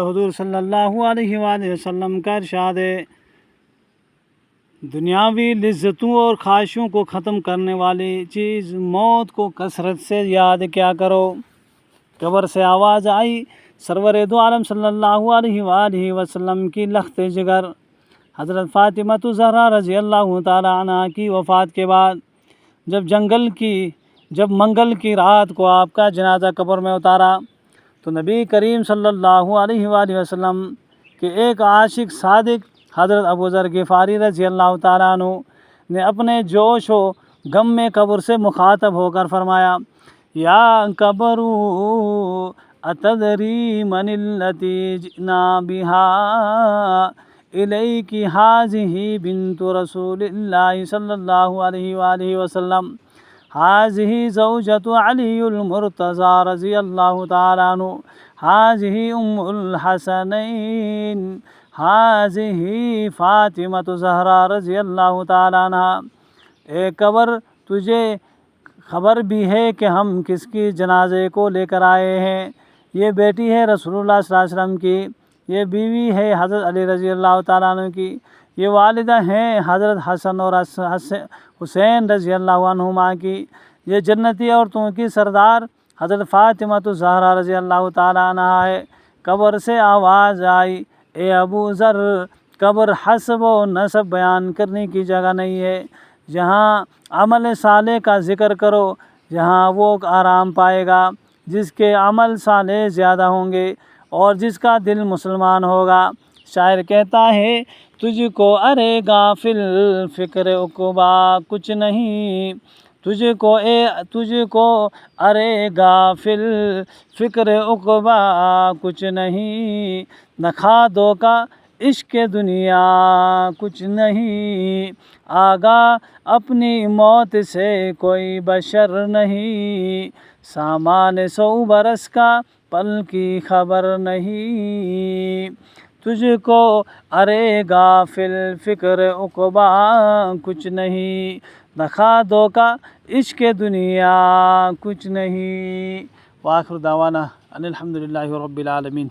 حضور صلی اللہ علیہ وآلہ وسلم کا ارشاد ہے، دنیاوی لذتوں اور خواہشوں کو ختم کرنے والی چیز موت کو کثرت سے یاد کیا کرو۔ قبر سے آواز آئی، سرور دو عالم صلی اللہ علیہ وآلہ وسلم کی لخت جگر حضرت فاطمہ زہرا رضی اللہ تعالیٰ عنہ کی وفات کے بعد جب منگل کی رات کو آپ کا جنازہ قبر میں اتارا تو نبی کریم صلی اللہ علیہ وآلہ وسلم کے ایک عاشق صادق حضرت ابو ذر غفاری رضی اللہ تعالیٰ عنہ نے اپنے جوش و غم میں قبر سے مخاطب ہو کر فرمایا، یا قبر اتدری من التی جئنا بہا الیک ہذہ بنت رسول اللہ صلی اللہ علیہ وآلہ وسلم ہذہ زوجۃ علی المرتضی رضی اللہ تعالیٰ عنہ ہذہ ام الحسنین ہذہ فاطمہ زہرا رضی اللہ تعالیٰ عنہ۔ اے قبر، تجھے خبر بھی ہے کہ ہم کس کی جنازے کو لے کر آئے ہیں؟ یہ بیٹی ہے رسول اللہ صلی اللہ علیہ وسلم کی، یہ بیوی ہے حضرت علی رضی اللہ تعالیٰ عنہ کی، یہ والدہ ہیں حضرت حسن اور حسین رضی اللہ عنہما کی، یہ جنتی عورتوں کی سردار حضرت فاطمہ زہرا رضی اللہ تعالیٰ عنہ ہے۔ قبر سے آواز آئی، اے ابو ذر، قبر حسب و نسب بیان کرنے کی جگہ نہیں ہے، جہاں عمل صالح کا ذکر کرو، جہاں وہ آرام پائے گا جس کے عمل صالح زیادہ ہوں گے اور جس کا دل مسلمان ہوگا۔ شاعر کہتا ہے، تجھ کو ارے غافل فکر عقبا کچھ نہیں، تجھ کو ارے غافل فکر عقبا کچھ نہیں، نہ کھادو کا عشق دنیا کچھ نہیں، آگاہ اپنی موت سے کوئی بشر نہیں، سامان 100 برس کا پل کی خبر نہیں، تجھ کو ارے غافل فکر عقبا کچھ نہیں، نہ کھادو کا عشق دنیا کچھ نہیں۔ وآخر دعوانا ان الحمد للہ رب العالمین۔